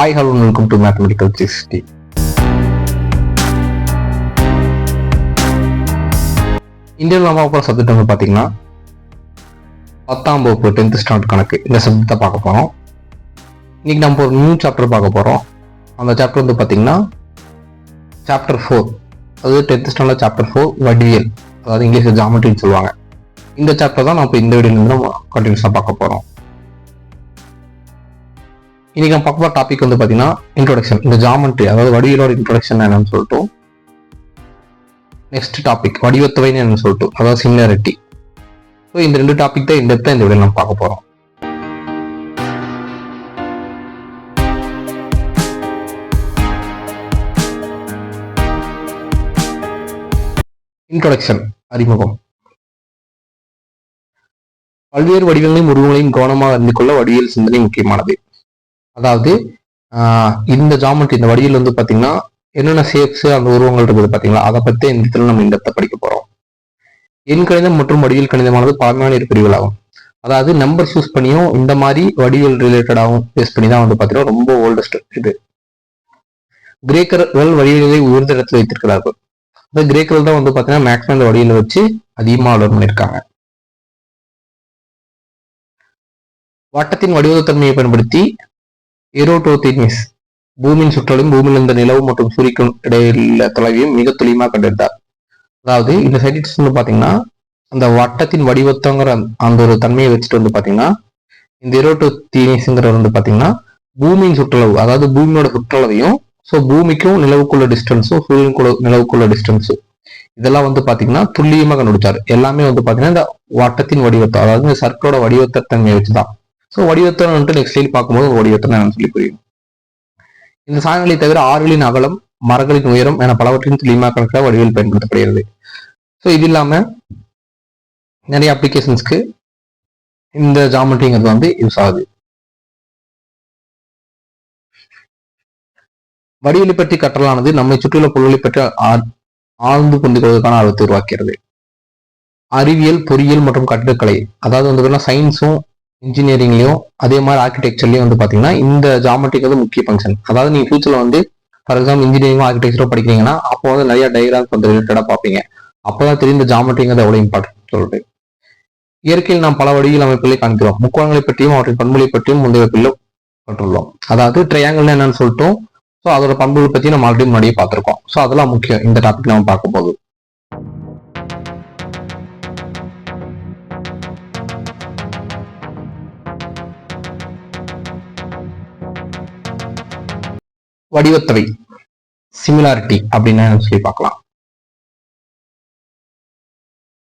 Hi, hello, and welcome to Mathematical 360. Indian நம்ம பார்க்குற subject வந்து பார்த்தீங்கன்னா 10ஆம் வகுப்பு 10th ஸ்டாண்டர்ட் கணக்கு இந்த சப்ஜெக்டை பார்க்க போகிறோம். இன்னைக்கு நம்ம ஒரு நியூ சாப்டர் பார்க்க போகிறோம். அந்த சாப்டர் வந்து பார்த்தீங்கன்னா சாப்டர் 4, அதாவது 10th ஸ்டாண்டர்ட் சாப்டர் 4 வடிவியல், அதாவது இங்கிலீஷ் ஜாமெட்ரின்னு சொல்லுவாங்க. இந்த சாப்டர் தான் நம்ம இந்த வீடியோலேருந்து நம்ம கண்டினியூஸாக பார்க்க போகிறோம். இன்னைக்கு நம்ம பார்க்க போகிற டாபிக் வந்து பார்த்தீங்கன்னா இன்ட்ரோடக்ஷன், இந்த ஜாமெட்ரி அதாவது வடிவியலோட இன்ட்ரோடக்ஷன் என்னன்னு சொல்லிட்டு, நெக்ஸ்ட் டாபிக் வடிவத்தவைன்னு என்னன்னு சொல்லிட்டு, அதாவது சிமிலாரிட்டி. ஸோ இந்த ரெண்டு டாபிக் தான் இந்த வீடியோ நம்ம பார்க்க போகிறோம். இன்ட்ரோடக்ஷன், அறிமுகம். பல்வேறு வடிவங்களையும் உருவங்களையும் கவனமாக அறிந்து கொள்ள வடிவியல் சிந்தனை முக்கியமானது. அதாவது இந்த ஜாமெட்ரி, இந்த வடிவில் வந்து பார்த்தீங்கன்னா என்னென்ன ஷேப்ஸ் அந்த உருவங்கள் இருக்குது பார்த்தீங்களா, அதை பற்றி இந்த இடத்துல நம்ம இந்த இடத்தை படிக்க போகிறோம். எண் கணிதம் மற்றும் வடிவியல் கணிதமானது பழமையான இரு பிரிவுகளாகும். அதாவது நம்பர் யூஸ் பண்ணியும் இந்த மாதிரி வடிவியல் ரிலேட்டடாகவும் பேஸ் பண்ணி தான் வந்து பார்த்தீங்கன்னா ரொம்ப ஓல்டஸ்ட் இது. கிரேக்கர்கள் வடிவியலை உயர்ந்த இடத்துல வைத்திருக்கிறார்கள். அந்த கிரேக்கர்கள் தான் வந்து பார்த்தீங்கன்னா மேக்ஸிமம் இந்த வடிவியலை வச்சு அதிகமாக வளர் பண்ணியிருக்காங்க. வட்டத்தின் வடிவத்தன்மையை பயன்படுத்தி எரோடோதெமிஸ் பூமியின் சுற்றலும் பூமியில் இருந்த நிலவு மற்றும் சூரியக்கும் இடையிலுள்ள தொலைவையும் மிக துல்லியமாக கண்டறிந்தார். அதாவது இந்த சயின்டிஸ்ட் வந்து பாத்தீங்கன்னா அந்த வட்டத்தின் வடிவத்தங்கிற அந்த ஒரு தன்மையை வச்சுட்டு வந்து பாத்தீங்கன்னா இந்த எரோடோதெமிஸ்ங்கிறது வந்து பாத்தீங்கன்னா பூமியின் சுற்றளவு, அதாவது பூமியோட சுற்றளவையும், ஸோ பூமிக்கும் நிலவுக்குள்ள டிஸ்டன்ஸும் சூரியனுக்குள்ள நிலவுக்குள்ள டிஸ்டன்ஸும் இதெல்லாம் வந்து பாத்தீங்கன்னா துல்லியமாக கண்டுபிடிச்சாரு. எல்லாமே வந்து பாத்தீங்கன்னா இந்த வட்டத்தின் வடிவத்தை, அதாவது இந்த சர்க்கலோட வடிவத்த தன்மையை வச்சுதான். ஸோ வடிவத்தை வந்துட்டு நெக்ஸ்ட் லைன் பார்க்கும்போது வடிவத்தை நான் சொல்லி புரியும். இந்த சாதனங்களை தவிர ஆறுகளின் அகலம், மரங்களின் உயரம் என பலவற்றின் துல்லியமாக கணக்கிட வடிவியல் பயன்படுத்தப்படுகிறது. ஸோ இது இல்லாம நிறைய அப்ளிகேஷன்ஸ்க்கு இந்த ஜாமெட்ரிங்கிறது வந்து யூஸ் ஆகுது. வடிவியலை பற்றி கற்றலானது நம்மை சுற்றியுள்ள பொருள்களை பற்றி ஆழ்ந்து புரிந்து கொள்வதற்கான ஆர்வத்தை உருவாக்கிறது. அறிவியல், பொறியியல் மற்றும் கட்டிடக்கலை, அதாவது வந்து சயின்ஸும் இன்ஜினியரிங்லயும் அதே மாதிரி ஆர்கிடெக்சர்லயும் வந்து பாத்தீங்கன்னா இந்த ஜாமெட்ரிக்கு வந்து முக்கிய ஃபங்க்ஷன். அதாவது நீங்க ஃபியூச்சர்ல வந்து ஃபார் எக்ஸாம்பிள் இன்ஜினியரிங் ஆர்கிடெக்சரோ படிக்கிறீங்கன்னா அப்போ வந்து நிறைய டயக்ராம்ஸ் வந்து ரிலேட்டடா பார்ப்பீங்க. அப்பதான் தெரிந்த ஜாமெட்ரிங்கிறது எவ்வளவு இம்பார்ட்டன்ட் சொல்லிட்டு. இயற்கையில் நாம் பல வடிவியல் அமைப்புகளை காண்கிறோம். முக்கோணங்களை பற்றியும் அவற்றின் பண்புகளை பற்றியும் முந்தைய வகுப்பில் கற்றுள்ளோம். அதாவது ட்ரையாங்கிள் என்னன்னு சொல்லிட்டோம். ஸோ அதோட பண்புகளை பத்தி நம்ம ஆல்ரெடி முன்னாடியே பார்த்திருக்கோம். ஸோ அதெல்லாம் முக்கியம் இந்த டாபிக் நம்ம பார்க்க போகுது. வடிவத்தவை, சிமிலாரிட்டி அப்படின்னு சொல்லி பார்க்கலாம்.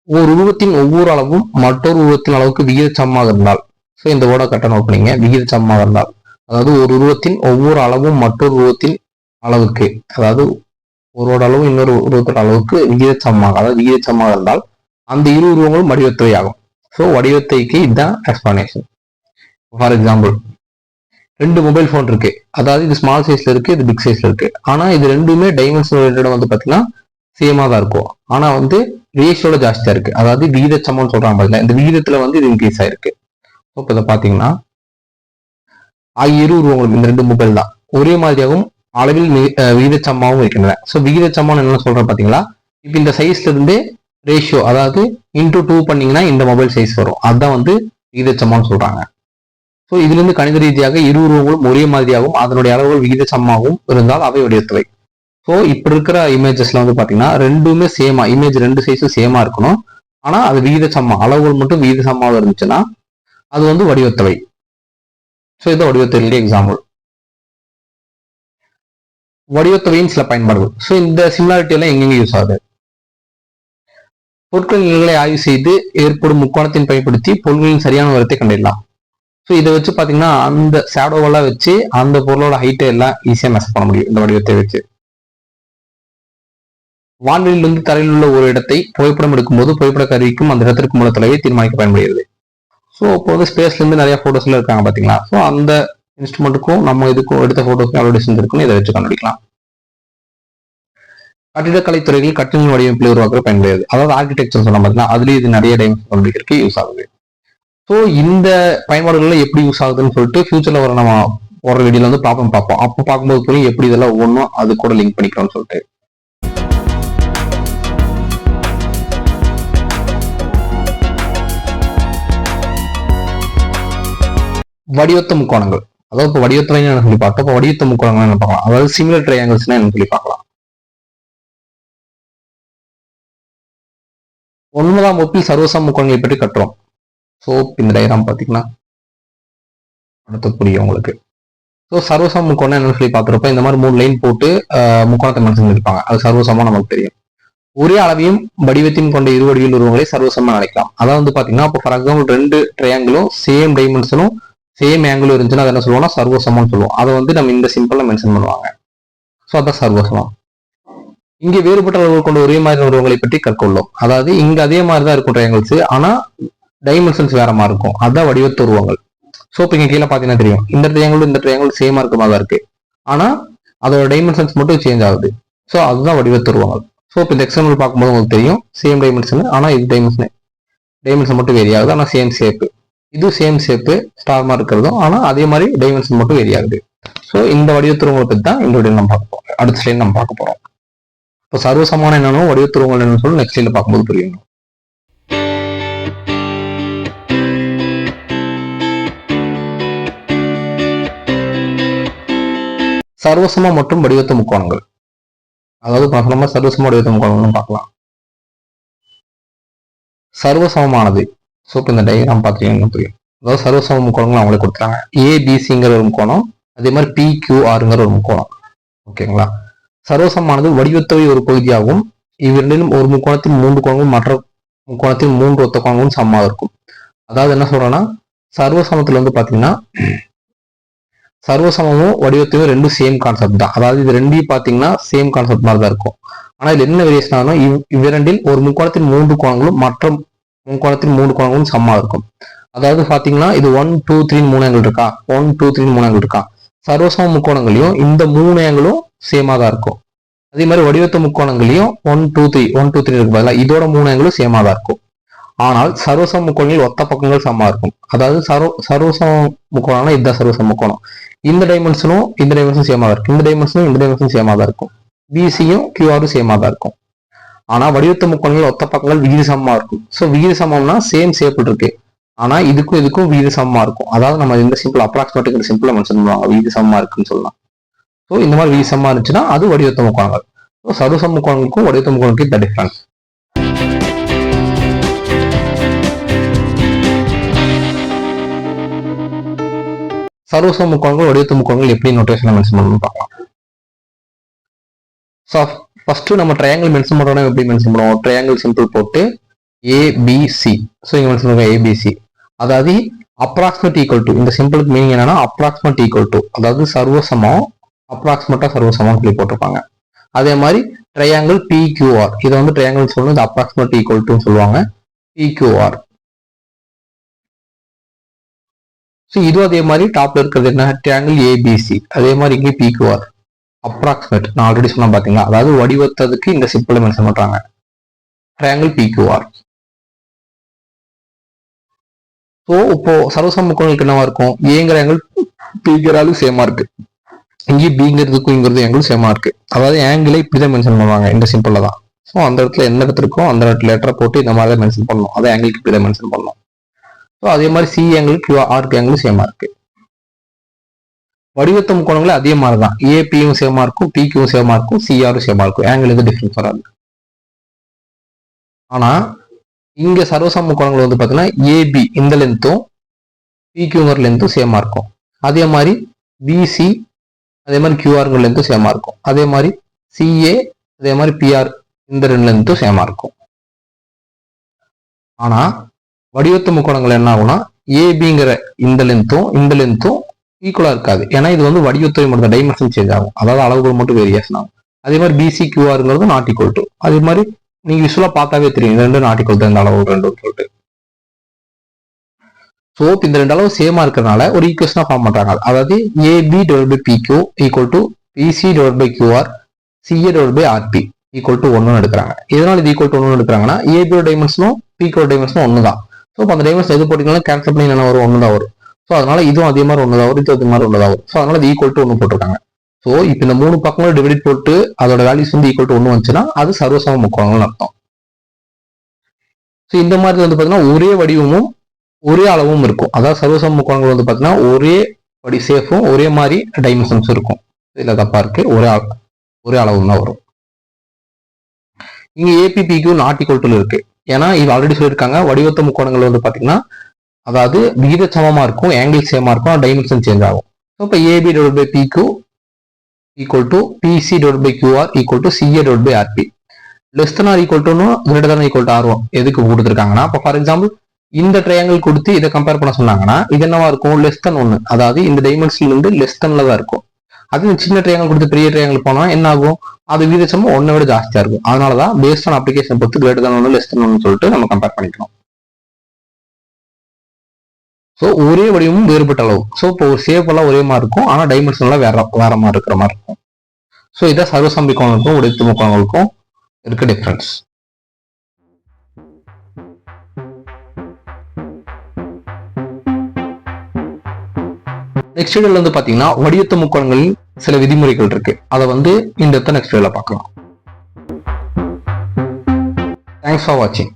ஒரு உருவத்தின் ஒவ்வொரு அளவும் மற்றொரு உருவத்தின் அளவுக்கு விகிதச்சமமாக இருந்தால், ஸோ இந்த வேர்டை கரெக்டாக நோட் பண்ணீங்க, விகிதச்சமமாக இருந்தால், அதாவது ஒரு உருவத்தின் ஒவ்வொரு அளவும் மற்றொரு உருவத்தின் அளவுக்கு, அதாவது ஒருவோட அளவு இன்னொரு உருவத்தோட அளவுக்கு விகிதச்சமமாக, அதாவது விகிதச்சமமாக இருந்தால் அந்த இரு உருவங்களும் வடிவத்தவை ஆகும். ஸோ வடிவத்தைக்கு இதுதான் எக்ஸ்பிளனேஷன். ஃபார் எக்ஸாம்பிள், ரெண்டு மொபைல் ஃபோன் இருக்கு, அதாவது இது ஸ்மால் சைஸ்ல இருக்கு, இது பிக் சைஸ்ல இருக்கு. ஆனா இது ரெண்டுமே டைமென்ஷன் ரிலேட்டட் வந்து பாத்தீங்கன்னா சேமா தான் இருக்கும். ஆனா வந்து ரேஷியோட ஜாஸ்தியா இருக்கு, அதாவது விகிதச்சமம்னு சொல்றாங்க பாத்தீங்கன்னா, இந்த விகிதத்துல வந்து இது இன்க்ரீஸ் ஆயிருக்கு. இப்போ இதை பாத்தீங்கன்னா இரு உருவங்களும் இந்த ரெண்டு மொபைல் தான் ஒரே மாதிரியாகவும் அளவில் விகிதச்சமமாகவும் இருக்கின்றன. ஸோ விகிதச்சமம் என்ன சொல்றேன் பாத்தீங்களா, இப்போ இந்த சைஸ்ல இருந்து ரேஷியோ, அதாவது இன்டூ 2 பண்ணீங்கன்னா இந்த மொபைல் சைஸ் வரும், அதுதான் வந்து விகிதச்சமம்னு சொல்றாங்க. ஸோ இதுல இருந்து கணித ரீதியாக இரு உருவங்களும் ஒரே மாதிரியாகவும் அதனுடைய அளவுகள் விகிதச்சமமாகவும் இருந்தால் அவை வடிவத்தவை. ஸோ இப்ப இருக்கிற இமேஜஸ்ல வந்து பாத்தீங்கன்னா ரெண்டுமே சேமா, இமேஜ் ரெண்டு சைஸும் சேமா இருக்கணும், ஆனா அது விகிதச்சமமா, அளவுகள் மட்டும் விகிதச்சமமாக இருந்துச்சுன்னா அது வந்து வடிவத்தவை. ஸோ இது வடிவத்தவையுடைய எக்ஸாம்பிள். வடிவத்தவையின் சில பயன்பாடுகள். ஸோ இந்த சிமிலாரிட்டி எல்லாம் எங்கெங்க யூஸ் ஆகுது? பொருட்களின் நிலைகளை ஆய்வு செய்து ஏற்படும் முக்கோணத்தின் பயன்படுத்தி பொருட்களின் சரியான உயரத்தை கண்டிடலாம். ஸோ இதை வச்சு பார்த்தீங்கன்னா அந்த ஷேடோவெல்லாம் வச்சு அந்த பொருளோட ஹைட்டை எல்லாம் ஈஸியாக மெஷர் பண்ண முடியும் இந்த வடிவத்தை வச்சு. வான்வெளியிலிருந்து தரையில் உள்ள ஒரு இடத்தை புகைப்படம் எடுக்கும்போது புகைப்பட கருவிக்கும் அந்த இடத்திற்கும் உள்ள தொலைவை தீர்மானிக்க பயன்படுகிறது. ஸோ இப்போ வந்து ஸ்பேஸ்ல இருந்து நிறைய போட்டோஸ்ல இருக்காங்க பார்த்தீங்களா, ஸோ அந்த இன்ஸ்ட்ருமெண்ட்டுக்கும் நம்ம இதுக்கும் எடுத்த போட்டோஸ்க்கும் எவ்வளோ டிஸ்டன்ஸ் இருக்குன்னு இதை வச்சு கண்டுபிடிக்கலாம். கட்டிடக்கலை துறைகளில் கட்டிட வடிவமைப்பில் உருவாக்க பயன்படுகிறது. அதாவது ஆர்கிடெக்சர் சொன்ன பார்த்தீங்கன்னா அதுலேயும் இது நிறைய டைமென்ஷன் கண்டுபிடிக்கிறதுக்கு யூஸ் ஆகுது. ஸோ இந்த பயன்பாடுகள்ல எப்படி யூஸ் ஆகுதுன்னு சொல்லிட்டு ஃபியூச்சர்ல வர நம்ம ஒரு வீடியோல வந்து ப்ராப்ளம் பார்ப்போம். அப்போ பார்க்கும்போது புரியும் எப்படி இதெல்லாம் ஒவ்வொன்றும் அது கூட லிங்க் பண்ணிக்கலாம்னு சொல்லிட்டு. வடிவத்த முக்கோணங்கள், அதாவது இப்போ வடிவத்துல என்ன சொல்லி பார்த்தோம். இப்போ வடிவத்த முக்கோணங்கள் என்ன பார்க்கலாம், அதாவது சிமிலர் ட்ரையாங்கிள்ஸ்னா என்ன சொல்லி பார்க்கலாம். 9ஆம் வகுப்பில் சர்வசம முக்கோணங்களை பற்றி கற்றோம். ஸோ இந்த டயக்ராம் பார்த்தீங்கன்னா அடுத்து புரியும் உங்களுக்கு. ஸோ சர்வசம முக்கோணம் என்னன்னு சொல்லி பார்க்குறப்ப இந்த மாதிரி 3 லைன் போட்டு முக்கோணத்தை மென்ஷன் பண்ணிருப்பாங்க. அது சர்வசமம் நமக்கு தெரியும். ஒரே அளவையும் வடிவத்தையும் கொண்ட இரு வடிவில் உருவங்களை சர்வசமம் அழைக்கலாம். அதாவது வந்து பாத்தீங்கன்னா இப்போ ஃபார் எக்ஸாம்பிள் 2 ட்ரையாங்கிளும் சேம் டைமென்ஷனும் சேம் ஆங்கிளும் இருந்துச்சுன்னா அதை என்ன சொல்லுவோம்னா சர்வசமம்னு சொல்லுவோம். அதை வந்து நம்ம இந்த சிம்பிள்ல மென்ஷன் பண்ணுவாங்க. ஸோ அதான் சர்வசமம். இங்கே வேறுபட்ட அளவுகள் கொண்ட ஒரே மாதிரி உருவங்களை பற்றி கற்கொள்ளும். அதாவது இங்க அதே மாதிரி தான் இருக்கும் ட்ரையாங்கிள்ஸ், ஆனா டைமென்ஷன்ஸ் வேற மாதிரி இருக்கும். அதான் வடிவத்த உருவங்கள். ஸோ இப்போ இங்க கீழே பாத்தீங்கன்னா தெரியும், இந்த ட்ரையாங்கிள் சேமா இருக்க மாதிரி தான் இருக்கு, ஆனா அதோட டைமென்ஷன்ஸ் மட்டும் சேஞ்ச் ஆகுது. ஸோ அதுதான் வடிவத்த உருவங்கள். ஸோ இப்போ இந்த எக்ஸாம்பிள் பார்க்கும்போது உங்களுக்கு தெரியும் சேம் டைமென்ஷன், ஆனா இது டைமென்ஷன் மட்டும் வேரி ஆகுது, ஆனா சேம் ஷேப்பு. இது சேம் ஷேப்பு ஸ்டார் மாதிரி இருக்கிறதும், ஆனா அதே மாதிரி டைமென்ஷன் மட்டும் வேரி ஆகுது. ஸோ இந்த வடிவத்த உருவங்களை பற்றி தான் இந்த வீடியோ நம்ம பார்க்க போறோம். அடுத்த ஸ்லைட் நம்ம பார்க்க போறோம். இப்போ சர்வசமான என்னன்னு வடிவத்த உருவங்கள் என்னன்னு சொல்லி நெக்ஸ்ட் ஸ்லைட்ல பார்க்கும்போது புரியும். சர்வசம மற்றும் வடிவத்த முக்கோணங்கள், அதாவது நம்ம சர்வசம வடிவத்த முக்கோணங்கள் பார்க்கலாம். சர்வசமமானது, ஸோ இப்போ இந்த டயக்ராம் பார்த்தீங்கன்னா புரியும். அதாவது சர்வசம முக்கோணங்கள் அவங்களே கொடுத்துறாங்க. ஏபிசிங்கிற ஒரு முக்கோணம், அதே மாதிரி PQRங்கிற ஒரு முக்கோணம். ஓகேங்களா. சர்வசமமானது வடிவத்தொகை ஒரு பகுதியாகவும் இவ்விரண்டிலும் ஒரு முக்கோணத்தில் 3 கோணங்களும் மற்ற முக்கோணத்தில் 3 ஒத்த கோணங்களும் சமமாக இருக்கும். அதாவது என்ன சொல்றேன்னா சர்வசமத்துல வந்து பாத்தீங்கன்னா சர்வசமமும் வடிவத்தையும் ரெண்டும் சேம் கான்செப்ட் தான். அதாவது இது ரெண்டையும் பாத்தீங்கன்னா சேம் கான்செப்ட் மாதிரி தான் இருக்கும். ஆனா இதுல என்ன வேரியேஷன் ஆகும்னா இவ்விரண்டில் ஒரு முக்கோணத்தில் 3 கோணங்களும் மற்ற முக்கோணத்தில் 3 கோணங்களும் சமமா இருக்கும். அதாவது பாத்தீங்கன்னா இது 1 2 3 3 ஆங்கிள் இருக்கா, 1 2 3 3 ஆங்கிள் இருக்கா. சர்வசம முக்கோணங்களையும் இந்த 3 ஆங்கிளும் சேமா தான் இருக்கும். அதே மாதிரி வடிவத்த முக்கோணங்களையும் 1 2 3 இருக்கு பதிலா இதோட 3 ஆங்கிளும் சேமா தான் இருக்கும். ஆனால் சர்வசம முக்கோணங்களில் ஒத்த பக்கங்கள் சமமா இருக்கும். அதாவது சர்வசம முக்கோணம்னா இதுதான் சர்வசம முக்கோணம். இந்த டைமென்ஷனும் சேமா தான் இருக்கும், இந்த டைமென்ஷனும் சேமா தான் இருக்கும், பிசியும் கியூஆரும் சேமா தான் இருக்கும். ஆனா வடிவத்த முக்கோணங்கள் ஒத்த பக்கங்கள் விகித சமமா இருக்கும். ஸோ விகித சமம்னா சேம் ஷேப் இருக்கு, ஆனா இதுக்கும் விகித சமமா இருக்கும். அதாவது நம்ம இந்த சிம்பிள் அப்ராக்சிமேட்டுங்கிற சிம்பிளை மென்ஷன் பண்ணுவாங்க, விகித சமமா இருக்குன்னு சொல்லலாம். ஸோ இந்த மாதிரி விகித சமமா இருந்துச்சுன்னா அது வடிவத்த முக்கோணங்கள். ஸோ சர்வசம முக்கோணங்களுக்கும் வடிவத்த முக்கோணங்களுக்கும் இந்த டிஃபரன்ஸ். சர்வசம முக்கோணங்கள் வடிவத்த முக்கோணங்கள் எப்படி நோட்டேஷன் மென்ஷன் பண்ணணும்னு பார்க்கலாம். ஸோ ஃபர்ஸ்ட் நம்ம ட்ரையாங்கிள் மென்ஷன் பண்றோம்னா எப்படி மென்ஷன் பண்ணுவோம், ட்ரையாங்கிள் சிம்பிள் போட்டு ஏபிசி. ஸோ இங்க மென்ஷன் பண்ணுவோம் ஏபிசி. அதாவது அப்ராக்சிமேட் ஈக்குவல் டு, இந்த சிம்பிளுக்கு மீனிங் என்னன்னா அப்ராக்சிமேட் ஈக்குவல் டு, அதாவது சர்வசமம் அப்ராக்சிமேட்டா சர்வசமம் சொல்லி போட்டிருப்பாங்க. அதே மாதிரி ட்ரையாங்கிள் PQR, இதை வந்து ட்ரையாங்கிள் சொல்லணும், இது அப்ராக்சிமேட் ஈக்குவல் டு சொல்லுவாங்க PQR. ஸோ இதுவும் அதே மாதிரி டாப்ல இருக்கிறது என்ன ட்ரையாங்கிள் ஏபிசி, அதே மாதிரி இங்கே PQR அப்ராக்சிமேட். நான் ஆல்ரெடி சொன்ன பாத்தீங்களா, அதாவது வடிவத்ததுக்கு இந்த சிம்பிள் மென்ஷன் பண்றாங்க ட்ரையாங்கிள் PQR. ஸோ இப்போ சர்வசம முக்கோணங்களுக்கு என்னவா இருக்கும், ஏங்கிற ஆங்கிள் பிங்கிற ஆங்கிள் சேமா இருக்கு, இங்கேயும் பிங்கிறதுக்கும் இங்கிறது ஆங்கிள் சேமா இருக்கு. அதாவது ஆங்கிளை இப்படிதான் மென்ஷன் பண்ணுவாங்க இந்த சிம்பிள்ல தான். ஸோ அந்த இடத்துல எந்த இடத்துல இருக்கோ அந்த இடத்துல லெட்டரை போட்டு இந்த மாதிரி தான் மென்ஷன் பண்ணணும், அதை ஆங்கிளுக்கு இப்படிதான் மென்ஷன் பண்ணணும். ஸோ அதே மாதிரி சி ஆங்கிள் QRக்கு ஆங்கிள் சேமா இருக்கு. வடிவத்த முக்கோணங்களே அதே மாதிரி தான், ஏபியும் சேமா இருக்கும், பிக்யூவும் சேமா இருக்கும், சிஆரும் சேமா இருக்கும், ஆங்கிள் எதுவும் டிஃபரன்ஸ் வராது. ஆனா இங்க சர்வசம முக்கோணங்கள் வந்து பாத்தீங்கன்னா ஏபி இந்த லென்த்தும் பிக்யூங்கிற லென்த்தும் சேமா இருக்கும். அதே மாதிரி பிசி அதே மாதிரி கியூஆருங்கிற லென்த்தும் சேமா இருக்கும். அதே மாதிரி சிஏ அதே மாதிரி பிஆர் இந்த 2 லென்த்தும் சேமா இருக்கும். ஆனா வடிவத்த முக்கோணங்கள் என்ன ஆகும்னா ஏபிங்கிற இந்த லென்த்தும் ஈக்குவலா இருக்காது. ஏன்னா இது வந்து வடிவத்தை மட்டும் டைமென்ஷன் சேஞ்ச் ஆகும், அதாவது அளவுகள் மட்டும் வேரியேஷன் ஆகும். அதே மாதிரி பிசி கியூஆருங்கிறது நாட் ஈக்குவல் டு, அதே மாதிரி நீங்க யூஸ்வலா பார்த்தாவே தெரியும் இந்த 2 நாட் ஈக்குவல் தான், இந்த அளவு 2 சொல்லிட்டு. ஸோ இந்த 2 அளவு சேமா இருக்கிறதுனால ஒரு ஈக்குவேஷனா ஃபார்ம் பண்றாங்க. அதாவது AB divide by PQ equal to BC divide by QR CA divide by RP equal to 1 எடுக்கிறாங்க. இதனால இது ஈக்குவல் டு 1 எடுக்கிறாங்கன்னா ஏபியோட டைமென்ஷனும் பிக்யூட டைமென்ஷனும் 1 தான். ஸோ அந்த டைமென்ஷன் எது போட்டீங்கன்னா கேன்சல் பண்ணி என்ன வரும், 1 தான் வரும். ஸோ அதனால இதுவும் அதே மாதிரி ஒன்று வரும், இது அதே மாதிரி ஒன்று வரும். ஸோ அதனால இது ஈக்குவல் டு 1 போட்டிருக்காங்க. ஸோ இப்போ இந்த 3 பக்கங்களும் டிவைட் போட்டு அதோட வேல்யூஸ் வந்து ஈக்குவல் டு 1 வந்துச்சுன்னா அது சர்வசம முக்கோணங்கள்னு அர்த்தம். ஸோ இந்த மாதிரி வந்து பார்த்தீங்கன்னா ஒரே வடிவமும் ஒரே அளவும் இருக்கும். அதாவது சர்வசம முக்கோணங்கள் வந்து பார்த்தீங்கன்னா ஒரே வடி சேஃபும் ஒரே மாதிரி டைமென்ஷன்ஸ் இருக்கும். இதுல தப்பா இருக்கு, ஒரே அளவும் தான் வரும். இங்க ஏபிபிக்கு நாட் ஈக்குவல் டு இருக்கு. ஏன்னா இது ஆல்ரெடி சொல்லியிருக்காங்க, வடிவத்த முக்கோணங்கள் வந்து பாத்தீங்கன்னா அதாவது விகித சமமா இருக்கும், ஆங்கிள் சேமா இருக்கும், டைமென்ஷன் சேஞ்ச் ஆகும். இப்போ AB divide by PQ equal to BC divide by QR equal to CA divide by RP. Less than or equal to greater than equal to ஆர்1 எதுக்கு கொடுத்துருக்காங்கன்னா, இப்போ ஃபார் எக்ஸாம்பிள் இந்த ட்ரையாங்கிள் கொடுத்து இதை கம்பேர் பண்ண சொன்னாங்கன்னா இது என்னவா இருக்கும், லெஸ் தன் 1, அதாவது இந்த டைமென்ஷன்ல இருந்து லெஸ் தன்ல தான் இருக்கும். அது சின்ன ட்ரையாங்கிள் கொடுத்து பெரிய ட்ரையாங்கிள் போனா என்ன ஆகும், அது விகிதச்சமம் 1 விட ஜாஸ்தியா இருக்கும். அதனாலதான் பேஸ்ட் ஆன் அப்ளிகேஷன் பொறுத்து கிரேட்டர் தன் 1 லெஸ் தன் 1 சொல்லிட்டு நம்ம கம்பேர் பண்ணிக்கணும். ஸோ ஒரே வடிவமும் வேறுபட்ட அளவு. ஸோ இப்போ ஒரு ஷேப் எல்லாம் ஒரே மாதிரி இருக்கும், ஆனா டைமென்ஷன் எல்லாம் வேற மாதிரி இருக்கிற மாதிரி இருக்கும். ஸோ இதான் சர்வசம முக்கோணங்களுக்கும் உடைத்து முக்கோணங்களுக்கும் இருக்க டிஃபரன்ஸ். நெக்ஸ்ட் வீடியோல வந்து பாத்தீங்கன்னா வடிவத்த முக்கோணங்களின் சில விதிமுறைகள் இருக்கு. அதை வந்து இந்த நெக்ஸ்ட் வீடியோல பார்க்கலாம். தேங்க்ஸ் ஃபார் வாட்சிங்.